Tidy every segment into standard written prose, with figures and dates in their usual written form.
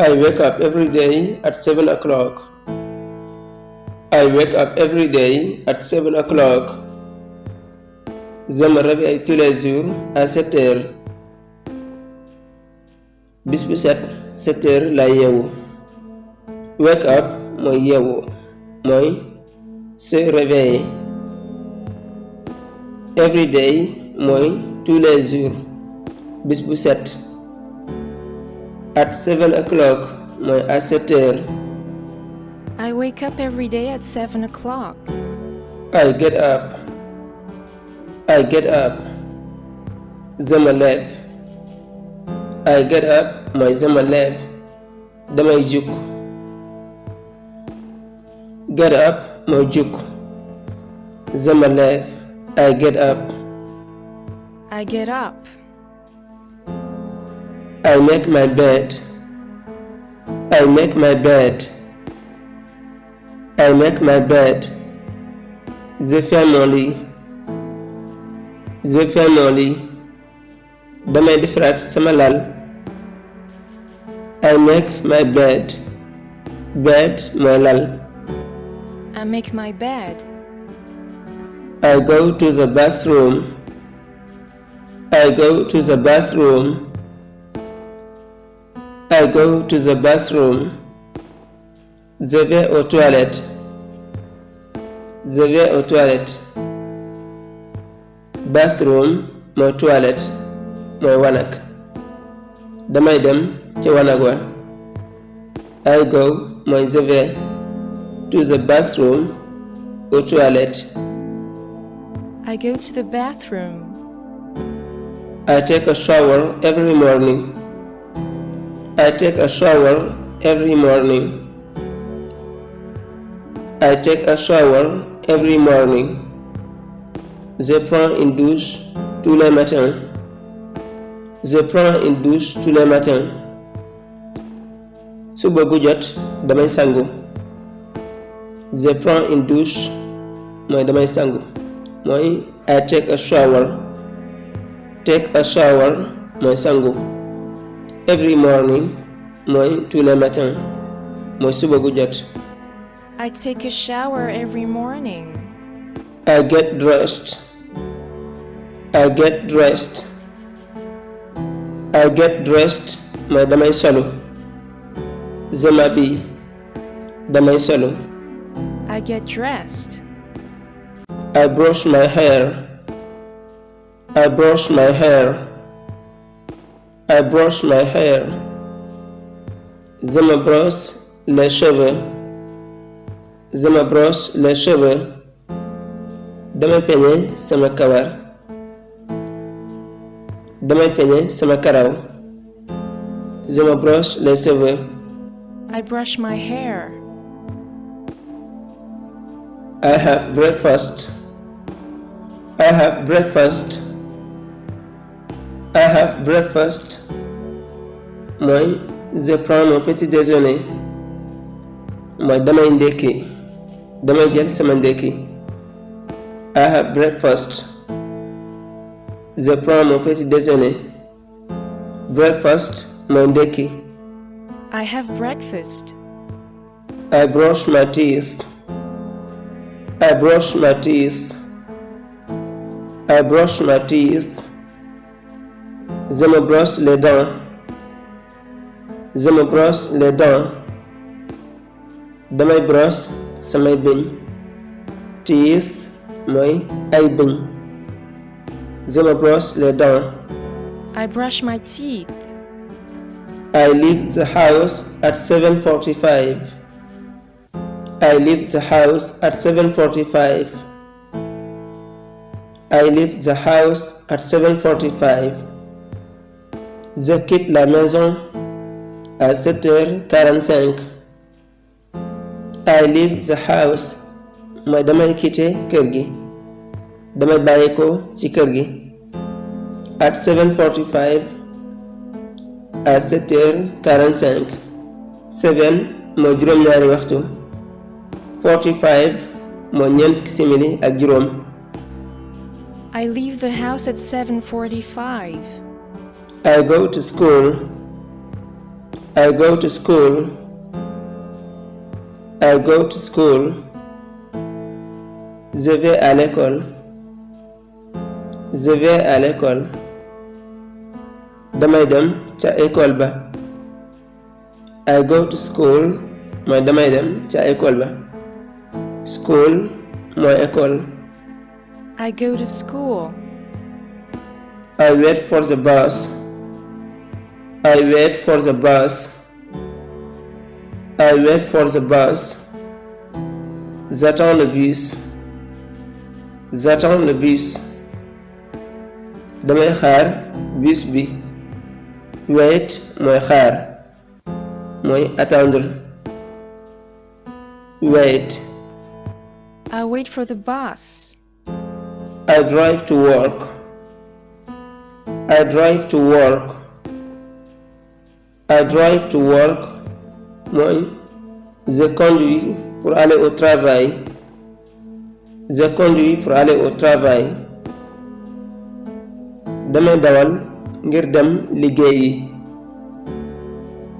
I wake up every day at 7 o'clock. I wake up every day at 7 o'clock. Je me réveille tous les jours à 7 heures. Bis bu set 7 heures la yeewu. Wake up mooy yeewu mooy se réveiller. Every day mooy tous les jours. Bis bu set. At 7 o'clock mooy à 7 heures. I wake up every day at 7 o'clock. I get up. I get up. Je me lève. I get up mooy je me lève. Damay jug. Get up mooy jug. Je me lève. I get up. I get up. I make my bed. I make my bed. I make my bed. Je fais mon lit. Je fais mon lit. Damay defaraat sama lal. I make my bed. Bed mooy lal. I make my bed. I go to the bathroom. I go to the bathroom. I go to the bathroom. Je vais aux toilettes. Je vais aux toilettes. Bathroom mooy toilette mooy wanag. Damay dem ci wanag wa. I go mooy je vais to the bathroom aux toilettes. I go to the bathroom. I take a shower every morning. I take a shower every morning. I take a shower every morning. Je prends une douche tous les matins. Je prends une douche tous les matins. Suba gu jot damay sangu. Je prends une douche mooy damay sangu mooy I take a shower. Take a shower mooy sangu. Every morning mooy tous les matins mooy suba gu jot. I take a shower every morning. I get dressed. I get dressed. I get dressed mooy damay solu. Je m'habille. Damay solu. I get dressed. I brush my hair. I brush my hair. I brush my hair. Je me brosse les cheveux. Je me brosse les cheveux. Damay peñe sama kawar. Damay peñe sama karaw. Je me brosse les cheveux. I brush my hair. I have breakfast. I have breakfast. I have breakfast. Mooy je prends mon petit déjeuner. Mooy damay ndékki. Damay jël sama ndékki. I have breakfast. Je prends mon petit déjeuner. Breakfast mooy ndékki. I have breakfast. I brush my teeth. I brush my teeth. I brush my teeth. Je me brosse les dents. Je me brosse les dents. Damay brosse samay bëñ. Teeth mooy ay bëñ. Je me brosse les dents. I brush my teeth. I leave the house at 7:45. I leave the house at 7:45. I leave the house at 7:45. Je quitte la maison à 7h45. I leave the house mooy damay quitter kër gi. Damay bàyyi ko ci kër gi. At 7:45 à 7h45. 7 mooy juróom-ñaari waxtu. 45 mooy ñeent fukki simili ak juróom. I leave the house at 7:45. I go to school. I go to school. I go to school. Je vais à l'école. Je vais à l'école. damay dem ca école ba. I go to school mooy damay dem ca école ba. School mooy école. I go to school. I wait for the bus. I wait for the bus. I wait for the bus. J'attends le bus. J'attends le bus. damay xaar bus bi. Wait mooy xaar mooy attendre. Wait. I wait for the bus. I drive to work. I drive to work. I drive to work mooy je conduis pour aller au travail. Je conduis pour aller au travail. damay dawal ngir dem liggéeyi.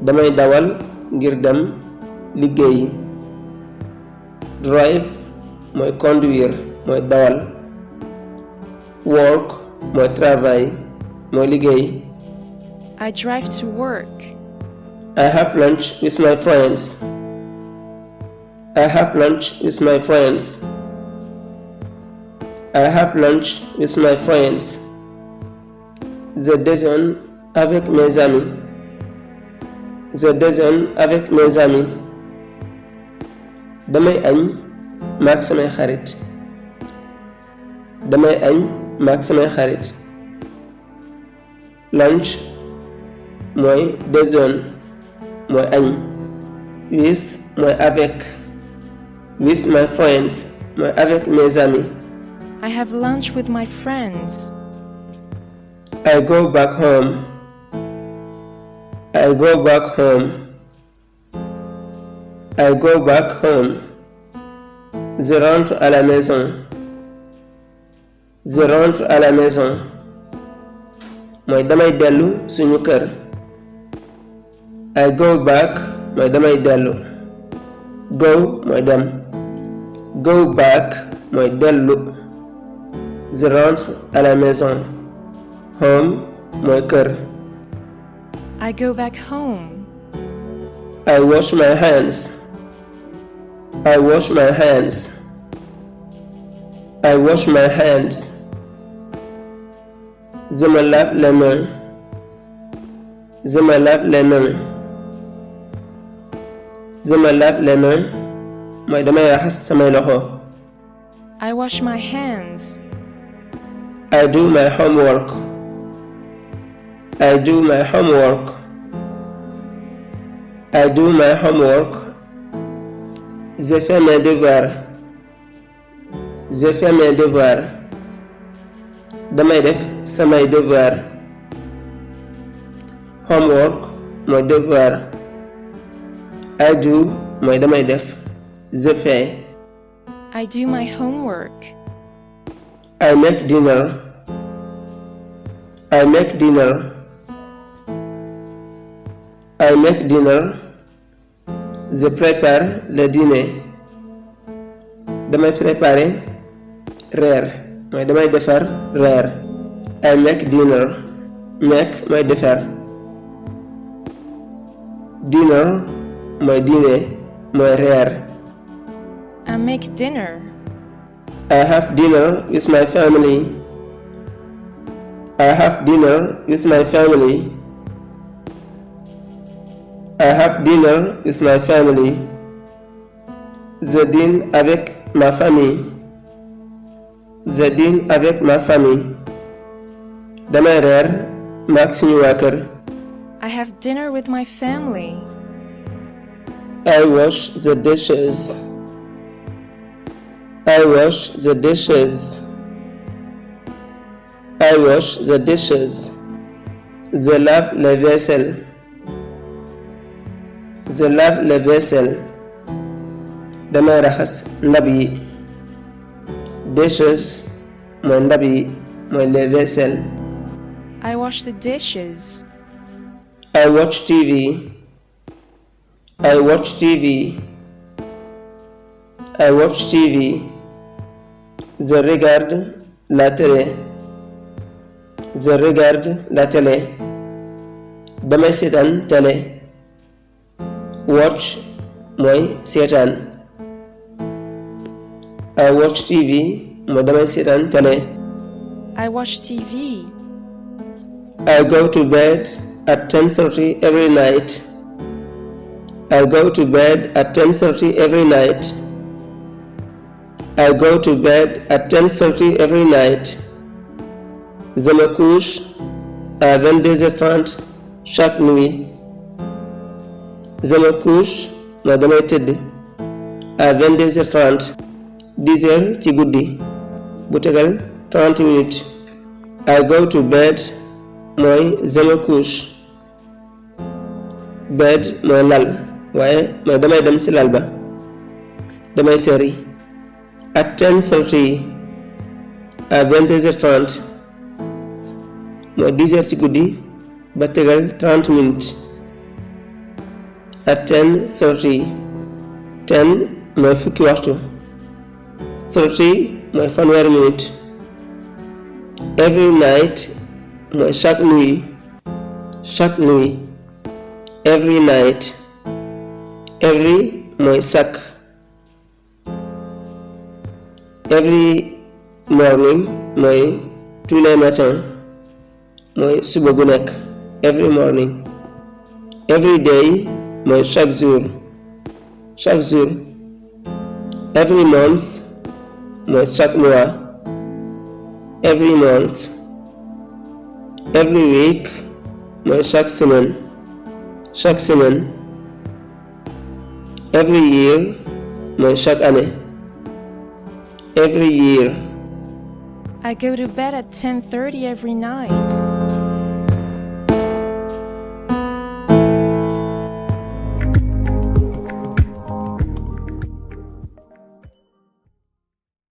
damay dawal ngir dem liggéeyi. Drive mooy conduire mooy dawal. Work mooy travail mooy liggéey. I drive to work. I have lunch with my friends. I have lunch with my friends. I have lunch with my friends. Je déjeune avec mes amis. Je déjeune avec mes amis. damay añ maag samay xarit. damay añ maag samay xarit. Lunch mooy déjeune mooy añ. With mooy avec. With my friends mooy avec mes amis. I have lunch with my friends. I go back home. I go back home. I go back home. Je rentre à la maison. Je rentre à la maison. mooy damay dellu suñu kër. I go back mooy damay dellu. Go mooy dem. Go back mooy dellu. Je rentre à la maison. Home mooy kër. I go back home. I wash my hands. I wash my hands. I wash my hands. Je me lave les mains. Je me lave les mains. Je me lave les mains mooy damay raxas samay loxo. I wash my hands. I do my homework. I do my homework. I do my homework. Je fais mes devoirs. Je fais mes devoirs. damay def samay devoir. Homework mooy devoir. I do mooy damay def. Je fais. I do my homework. I make dinner. I make dinner. I make dinner. Je prépare le dîner. damay préparer reer mooy damay defar reer. I make dinner. Make mooy defar. Dinner mooy dîner mooy reer. I make dinner. I have dinner with my family. I have dinner with my family. I have dinner with my family. Je dîne avec ma famille. Je dîne avec ma famille. damay reer maag suñu waa kër. I have dinner with my family. I wash the dishes. I wash the dishes. I wash the dishes. Je lave les vaisselles. Je lave les vaisselles. damay raxas ndab yi. Dishes mooy ndab yi mooy les vaisselles. I wash the dishes. I watch TV. I watch TV. I watch TV. Je regarde la télé. Je regarde la télé. damay seetaan télé. Watch mooy seetaan. I watch TV mooy damay seetaan télé. I watch TV. I go to bed at 10:30 every night. I go to bed at 10:30 every night. I go to bed at 10:30 every night. Je me couche à 22h30 chaque nuit. Je me couche mooy damay tëdd à 22h30 10h ci guddi bu tegal 30 minutes. I go to bed mooy je me couche. Bed mooy lal waaye mooy damay dem ci lal ba damay tëri. At 10:30 à 22h30 mooy 10h ci guddi ba tegal 30 minutes. At 10:30 10 mooy fukki waxtu 30 mooy fanweeri minute. Every night mooy chaque nuit. Chaque nuit. Every night. Every mooy chaque. Every morning mooy tous les matins mooy suba gu nekk. Every morning. Every day mooy chaque jour. Chaque jour. Every month mooy chaque mois. Every month. Every week mooy chaque semaine. Chaque semaine. Every year mooy chaque année. Every year. I go to bed at 10:30 every night.